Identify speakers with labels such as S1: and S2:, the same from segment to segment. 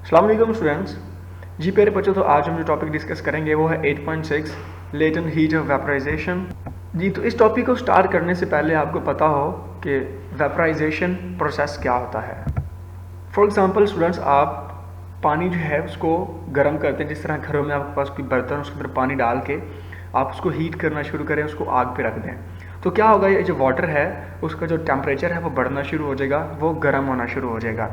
S1: अस्सलाम वालेकुम स्टूडेंट्स। जी प्यारे बच्चों, तो आज हम जो टॉपिक डिस्कस करेंगे वो है 8.6 लेटेंट हीट ऑफ वेपराइजेशन। जी, तो इस टॉपिक को स्टार्ट करने से पहले आपको पता हो कि वेपराइजेशन प्रोसेस क्या होता है। फॉर एग्जांपल स्टूडेंट्स, आप पानी जो है उसको गर्म करते हैं। जिस तरह घरों में आपके पास कोई बर्तन, उसके अंदर पानी डाल के आप उसको हीट करना शुरू करें, उसको आग पे रख दें, तो क्या होगा, ये जो वाटर है उसका जो टेम्परेचर है वो बढ़ना शुरू हो जाएगा, वो गर्म होना शुरू हो जाएगा।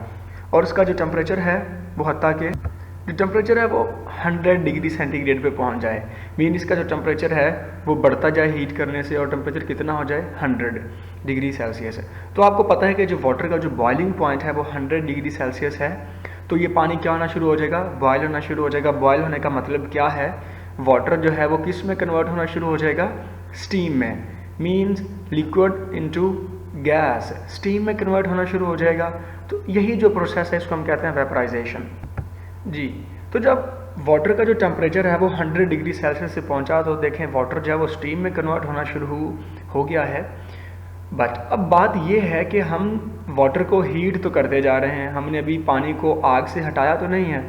S1: और उसका जो टेम्परेचर है वो हत्ता के जो टेम्परेचर है वो 100 डिग्री सेंटीग्रेड पे पहुंच जाए। मीन इसका जो टेम्परेचर है वो बढ़ता जाए हीट करने से, और टेम्परेचर कितना हो जाए 100 डिग्री सेल्सियस। तो आपको पता है कि जो वाटर का जो बॉइलिंग पॉइंट है वो 100 डिग्री सेल्सियस है। तो ये पानी क्या होना शुरू हो जाएगा, बॉयल होना शुरू हो जाएगा। बॉयल होने का मतलब क्या है, वाटर जो है वो किस में कन्वर्ट होना शुरू हो जाएगा, स्टीम में। Means liquid into gas, steam में कन्वर्ट होना शुरू हो जाएगा। तो यही जो प्रोसेस है इसको हम कहते हैं वेपराइजेशन। जी, तो जब वाटर का जो टेम्परेचर है वो 100 डिग्री सेल्सियस से पहुंचा, तो देखें वाटर जो है वो स्टीम में कन्वर्ट होना शुरू हो गया है। बट अब बात ये है कि हम वाटर को हीट तो करते जा रहे हैं, हमने अभी पानी को आग से हटाया तो नहीं है।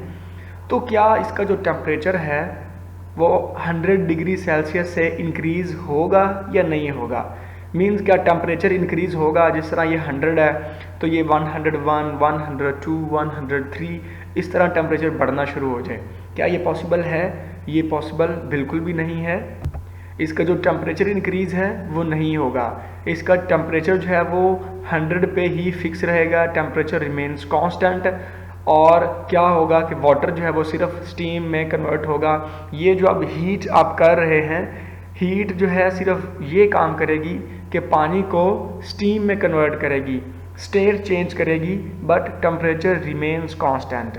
S1: तो क्या इसका जो टेम्परेचर है वो 100 डिग्री सेल्सियस से इंक्रीज़ होगा या नहीं होगा। मीन्स क्या टेम्परेचर इंक्रीज़ होगा, जिस तरह ये 100 है तो ये 101, 102, 103 इस तरह टेम्परेचर बढ़ना शुरू हो जाए। क्या ये पॉसिबल है? ये पॉसिबल बिल्कुल भी नहीं है। इसका जो टेम्परेचर इंक्रीज़ है वो नहीं होगा। इसका टेम्परेचर जो है वो 100 पे ही फिक्स रहेगा, टेम्परेचर रिमेन्स कांस्टेंट। और क्या होगा कि वाटर जो है वो सिर्फ स्टीम में कन्वर्ट होगा। ये जो अब हीट आप कर रहे हैं, हीट जो है सिर्फ ये काम करेगी कि पानी को स्टीम में कन्वर्ट करेगी, स्टेट चेंज करेगी, but temperature remains constant.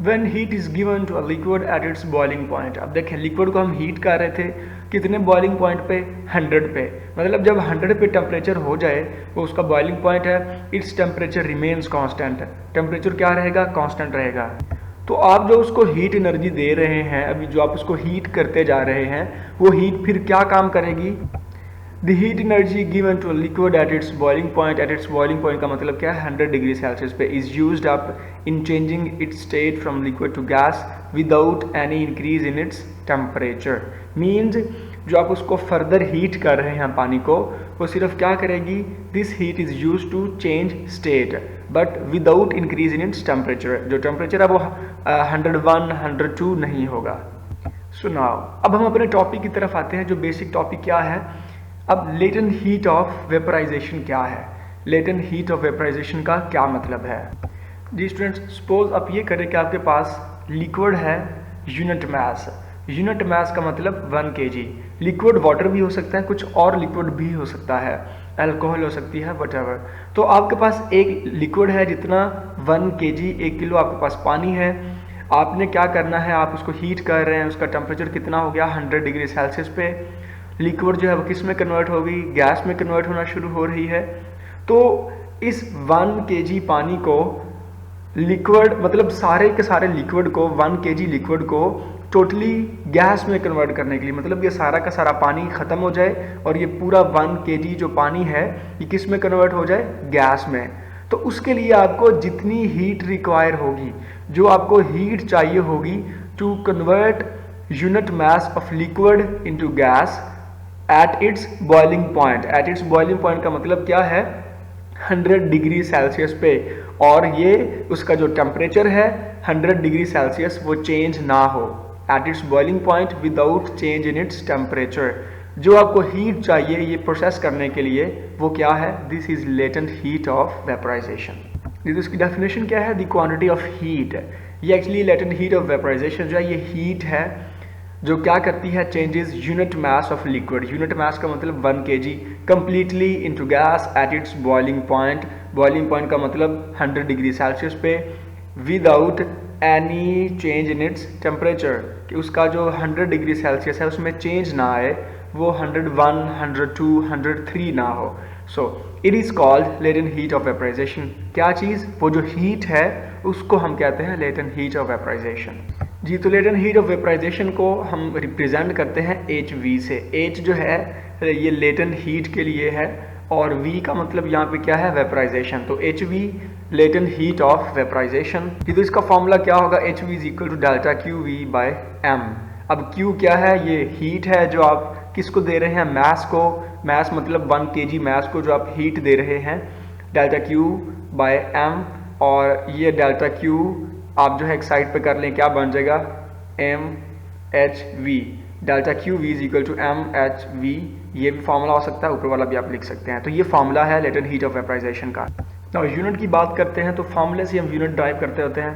S1: When heat is given to a liquid at its boiling point, अब देखें लिक्विड को हम हीट कर रहे थे कितने बॉइलिंग पॉइंट पे, 100 पे। मतलब जब 100 पे टेम्परेचर हो जाए, वो उसका बॉइलिंग पॉइंट है, its temperature remains constant. Temperature क्या रहेगा, कांस्टेंट रहेगा। तो आप जो उसको हीट एनर्जी दे रहे हैं, अभी जो आप उसको हीट करते जा रहे हैं, वो हीट फिर क्या काम करेगी। The heat energy given to a liquid at its boiling point, at its boiling point का मतलब क्या है, 100 डिग्री सेल्सियस पे, is used up in changing its state from liquid to gas without any increase in its temperature. Means जो आप उसको further heat कर रहे हैं पानी को, वो सिर्फ क्या करेगी, this heat is use to change state but without increase in its temperature. जो टेम्परेचर है वो 101, 102 नहीं होगा। सुनाओ, अब हम अपने टॉपिक की तरफ आते हैं। जो बेसिक टॉपिक क्या है, अब लेटेंट हीट ऑफ वेपराइजेशन क्या है, लेटेंट हीट ऑफ वेपराइजेशन का क्या मतलब है। जी स्टूडेंट्स, सपोज आप ये करें कि आपके पास लिक्विड है, यूनिट मास। यूनिट मास का मतलब 1 kg। लिक्विड वाटर भी हो सकता है, कुछ और लिक्विड भी हो सकता है, अल्कोहल हो सकती है, वटएवर। तो आपके पास एक लिक्विड है जितना 1 kg, 1 किलो आपके पास पानी है। आपने क्या करना है, आप उसको हीट कर रहे हैं, उसका टेम्परेचर कितना हो गया, 100 डिग्री सेल्सियस पे। लिक्विड जो है वो किस में कन्वर्ट होगी, गैस में कन्वर्ट होना शुरू हो रही है। तो इस 1 kg पानी को लिक्विड, मतलब सारे के सारे लिक्विड को, 1 kg लिक्विड को टोटली गैस में कन्वर्ट करने के लिए, मतलब ये सारा का सारा पानी ख़त्म हो जाए और ये पूरा 1 kg जो पानी है ये किस में कन्वर्ट हो जाए, गैस में। तो उसके लिए आपको जितनी हीट रिक्वायर होगी, जो आपको हीट चाहिए होगी to convert unit mass of liquid into gas at its boiling point. At its boiling point का मतलब क्या है, 100 डिग्री सेल्सियस पे, और ये उसका जो टेम्परेचर है 100 डिग्री सेल्सियस वो चेंज ना हो। Eight its boiling point without change in its temperature. जो आपको हीट चाहिए ये प्रोसेस करने के लिए, वो क्या है, this is latent heat of vaporisation. इसकी डेफिनेशन क्या है, द क्वांटिटी ऑफ हीट। ये actually latent heat of vaporisation जो है ये हीट है जो क्या करती है, changes unit mass of liquid. Unit mass का मतलब 1 kg completely into gas at its boiling point. Boiling point का मतलब 100 डिग्री सेल्सियस पे, without any change in its temperature, कि उसका जो 100 डिग्री सेल्सियस है उसमें चेंज ना आए, वो 101, 102, 103 ना हो। So it is called latent heat of vaporisation. क्या चीज़, वो जो हीट है उसको हम कहते हैं लेटेंट हीट ऑफ वेपराइजेशन। जी, तो लेटेंट हीट ऑफ वेपराइजेशन को हम रिप्रेजेंट करते हैं HV से। H जो है ये लेटेंट हीट के लिए है, और V का मतलब यहाँ पे क्या है, वेपराइजेशन। तो HV latent heat of vaporisation. तो इसका फॉर्मूला क्या होगा, H V is equal to delta Q V by M. अब क्यू क्या है, ये हीट है जो आप किसको दे रहे हैं, मैस को, मैस मतलब 1 kg मैस को जो आप हीट दे रहे हैं, डेल्टा क्यू बाय एम। और ये डेल्टा क्यू आप जो है एक साइड पे कर लें, क्या बन जाएगा, M H V, delta Q V is equal to M H V. ये भी फॉर्मूला हो सकता है, ऊपर वाला भी आप लिख सकते हैं। तो ये फॉर्मूला है लेटेंट हीट ऑफ वेपराइजेशन का। तो यूनिट की बात करते हैं तो फॉर्मूले से हम यूनिट ड्राइव करते होते हैं।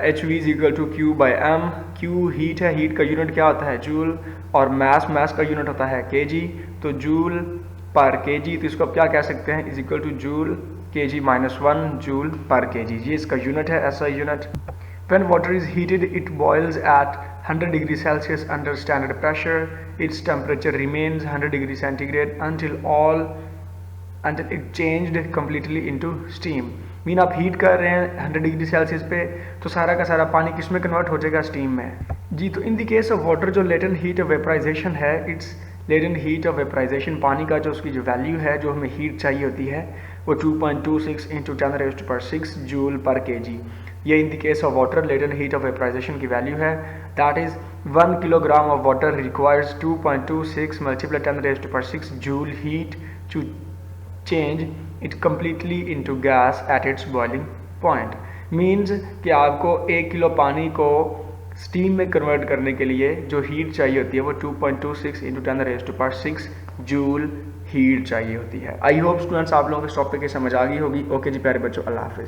S1: H V is equal to Q by M. Q heat है, हीट का यूनिट क्या होता है, जूल, और मैस, मैस का यूनिट होता है के जी, तो जूल पर के जी, तो इसको आप क्या कह सकते हैं, इज इक्वल टू जूल के जी माइनस 1 जूल पर के जी। ये इसका यूनिट है, ऐसा unit. When water is heated, it boils at 100 degrees Celsius under standard pressure. Its temperature remains 100 degrees centigrade until it changed completely into steam. Mean आप heat कर रहे हैं 100 डिग्री सेल्सियस पे, तो सारा का सारा पानी किस में कन्वर्ट हो जाएगा, स्टीम में जी। तो in the case of water जो लेटेंट हीट ऑफ वेपराइजेशन है, it's latent heat of vaporization, पानी का जो उसकी जो वैल्यू है, जो हमें हीट चाहिए होती है, वो 2.26 इंटू 10⁻⁶ जूल पर के जी। ये in the case of water latent heat of vaporisation की वैल्यू है। That is 1 kilogram of water requires 2.26 multiply 10⁻⁶ joule heat to change it completely into gas at its boiling point. Means कि आपको 1 kilo पानी को steam में convert करने के लिए जो हीट चाहिए होती है वो 2.26 इंटू 10⁻⁶ जूल हीट चाहिए होती है। आई होप स्टूडेंट्स आप लोगों को इस टॉपिक की समझ आ गई होगी। ओके जी प्यारे बच्चों, अल्लाह हाफिज़।